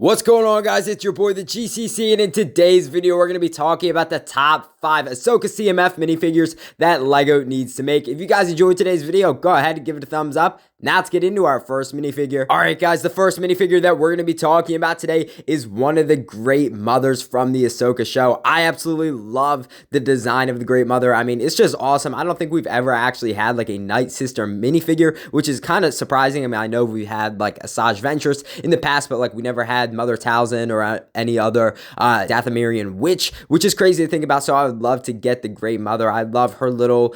What's going on, guys? It's your boy, the GCC, and in today's video, we're going to be talking about the top 5 Ahsoka CMF minifigures that LEGO needs to make. If you guys enjoyed today's video, go ahead and give it a thumbs up. Now let's get into our first minifigure. Alright guys, the first minifigure that we're going to be talking about today is one of the Great Mothers from the Ahsoka show. I absolutely love the design of the Great Mother. I mean, it's just awesome. I don't think we've ever actually had like a Night Sister minifigure, which is kind of surprising. I mean, I know we had like Asajj Ventress in the past, but like we never had Mother Talzin or any other Dathomirian witch, which is crazy to think about. So I would love to get the Great Mother. I love her little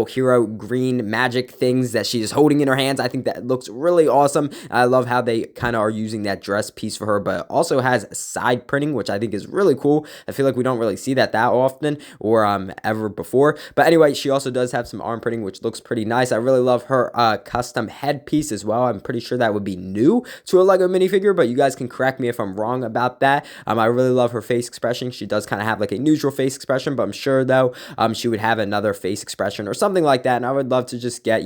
hero green magic things that she's holding in her hands. I think that looks really awesome. I love how they kind of are using that dress piece for her, but also has side printing, which I think is really cool. I feel like we don't really see that often or ever before. But anyway, she also does have some arm printing, which looks pretty nice. I really love her custom headpiece as well. I'm pretty sure that would be new to a LEGO minifigure, but you guys can correct me if I'm wrong about that. I really love her face expression. She does kind of have like a neutral face expression, but I'm sure though she would have another face expression or something like that. And I would love to just get,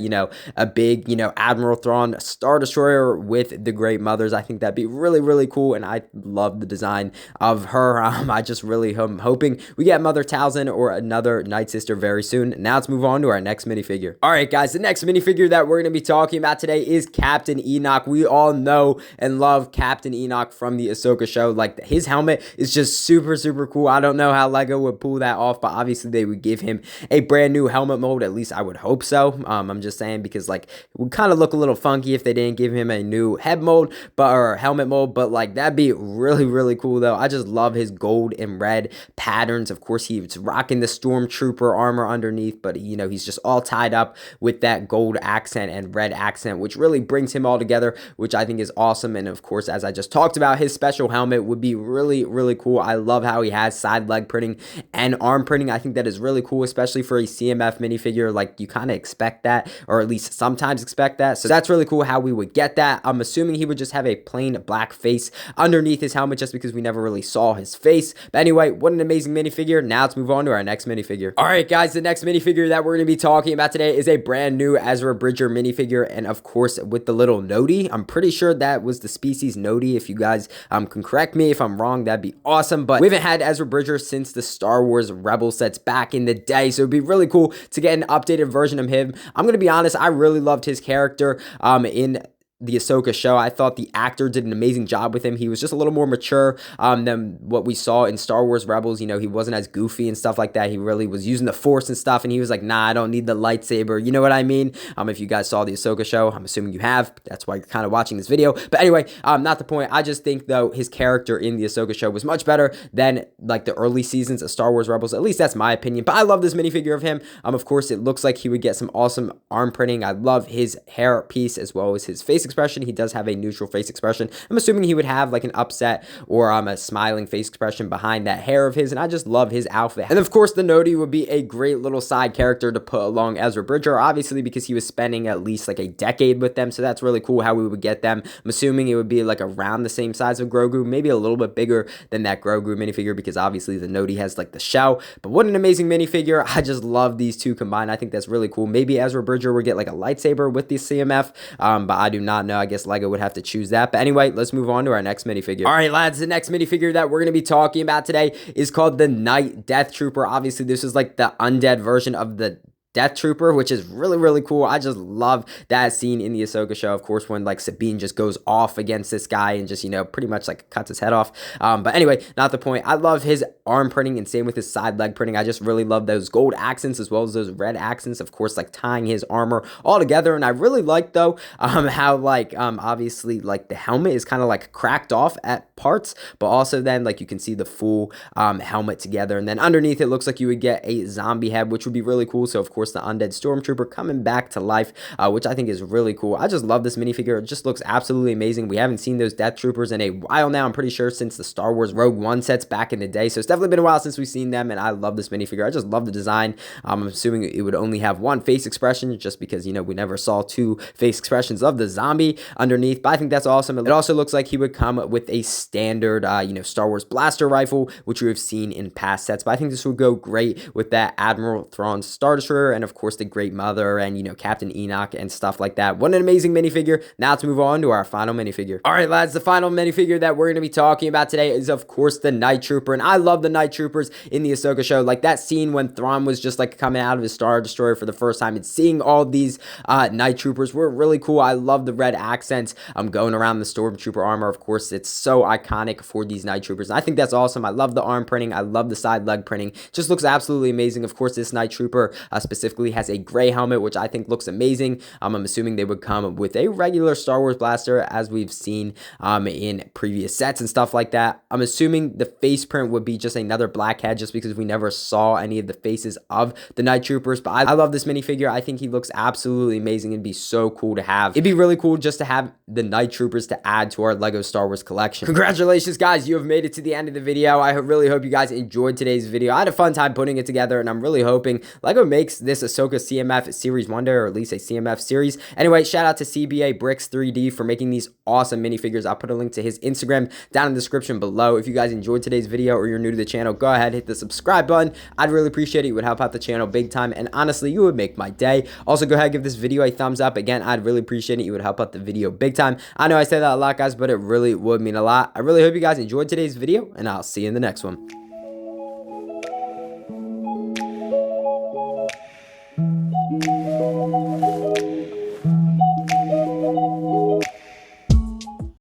a big, Admiral Thrawn Star Destroyer with the Great Mothers. I think that'd be really, really cool. And I love the design of her. I just really am hoping we get Mother Talzin or another Night Sister very soon. Now let's move on to our next minifigure. All right, guys, the next minifigure that we're going to be talking about today is Captain Enoch. We all know and love Captain Enoch from the Ahsoka show. Like, his helmet is just super, super cool. I don't know how LEGO would pull that off, but obviously they would give him a brand new helmet mold. At least I would hope so. I'm just saying, because like it would kind of look a little funky if they didn't give him a new head mold or helmet mold, but like that'd be really, really cool though. I just love his gold and red patterns. Of course, he's rocking the stormtrooper armor underneath, but he's just all tied up with that gold accent and red accent, which really brings him all together, which I think is awesome. And of course, as I just talked about, his special helmet would be really, really cool. I love how he has side leg printing and arm printing. I think that is really cool, especially for a CMF minifigure. Like, you kind of expect that, or at least sometimes expect that. So that's really cool how we would get that. I'm assuming he would just have a plain black face underneath his helmet, just because we never really saw his face. But anyway, what an amazing minifigure. Now let's move on to our next minifigure. All right, guys, the next minifigure that we're going to be talking about today is a brand new Ezra Bridger minifigure, and of course with the little Nodi. I'm pretty sure that was the species Nodi. If you guys can correct me if I'm wrong, that'd be awesome. But we haven't had Ezra Bridger since the Star Wars Rebel sets back in the day, so it'd be really cool to get an updated version of him. I'm gonna be honest, I really loved his character in the Ahsoka show. I thought the actor did an amazing job with him. He was just a little more mature than what we saw in Star Wars Rebels. He wasn't as goofy and stuff like that. He really was using the Force and stuff, and he was like, nah, I don't need the lightsaber. You know what I mean? If you guys saw the Ahsoka show, I'm assuming you have. That's why you're kind of watching this video. But anyway, not the point. I just think, though, his character in the Ahsoka show was much better than, like, the early seasons of Star Wars Rebels. At least that's my opinion. But I love this minifigure of him. Of course, it looks like he would get some awesome arm printing. I love his hair piece as well as his face expression. He does have a neutral face expression. I'm assuming he would have like an upset or a smiling face expression behind that hair of his, and I just love his outfit. And of course, the Nodi would be a great little side character to put along Ezra Bridger, obviously, because he was spending at least like a decade with them, so that's really cool how we would get them. I'm assuming it would be like around the same size of Grogu, maybe a little bit bigger than that Grogu minifigure, because obviously the Nodi has like the shell. But what an amazing minifigure. I just love these two combined. I think that's really cool. Maybe Ezra Bridger would get like a lightsaber with the CMF, but I do not know. I guess LEGO would have to choose that. But anyway, let's move on to our next minifigure. All right, lads, the next minifigure that we're going to be talking about today is called the Night Death Trooper. Obviously, this is like the undead version of the Death Trooper, which is really, really cool. I just love that scene in the Ahsoka show, of course, when like Sabine just goes off against this guy and just, pretty much like cuts his head off. But anyway, not the point. I love his arm printing, and same with his side leg printing. I just really love those gold accents as well as those red accents, of course, like tying his armor all together. And I really like though how like obviously like the helmet is kind of like cracked off at parts, but also then like you can see the full helmet together, and then underneath it looks like you would get a zombie head, which would be really cool. So of course the undead stormtrooper coming back to life, which I think is really cool. I just love this minifigure. It just looks absolutely amazing. We haven't seen those Death Troopers in a while now. I'm pretty sure since the Star Wars Rogue One sets back in the day, so it's definitely been a while since we've seen them, and I love this minifigure. I just love the design. I'm assuming it would only have one face expression, just because we never saw two face expressions of the zombie underneath, but I think that's awesome. It also looks like he would come with a standard Star Wars blaster rifle, which we have seen in past sets, but I think this would go great with that Admiral Thrawn Star Destroyer Bridger, and of course the Great Mother, and you know, Captain Enoch and stuff like that. What an amazing minifigure. Now let's move on to our final minifigure. All right, lads, the final minifigure that we're going to be talking about today is of course the Night Trooper, and I love the Night Troopers in the Ahsoka show. Like that scene when Thrawn was just like coming out of his Star Destroyer for the first time and seeing all these Night Troopers were really cool. I love the red accents. I'm going around the Stormtrooper armor. Of course, it's so iconic for these Night Troopers. And I think that's awesome. I love the arm printing. I love the side leg printing. Just looks absolutely amazing. Of course, this Night Trooper specifically has a gray helmet, which I think looks amazing. I'm assuming they would come with a regular Star Wars blaster, as we've seen in previous sets and stuff like that. I'm assuming the face print would be just another black head, just because we never saw any of the faces of the Night Troopers. But I love this minifigure. I think he looks absolutely amazing. It'd be so cool to have. It'd be really cool just to have the Night Troopers to add to our Lego Star Wars collection. Congratulations, guys. You have made it to the end of the video. I really hope you guys enjoyed today's video. I had a fun time putting it together, and I'm really hoping Lego makes this Ahsoka CMF series one day, or at least a CMF series. Anyway, shout out to CBA Bricks 3D for making these awesome minifigures. I'll put a link to his Instagram down in the description below. If you guys enjoyed today's video or you're new to the channel, go ahead, hit the subscribe button. I'd really appreciate it. It would help out the channel big time, and honestly, you would make my day. Also, go ahead, give this video a thumbs up. Again, I'd really appreciate it. You would help out the video big time. I know I say that a lot, guys, but it really would mean a lot. I really hope you guys enjoyed today's video, and I'll see you in the next one.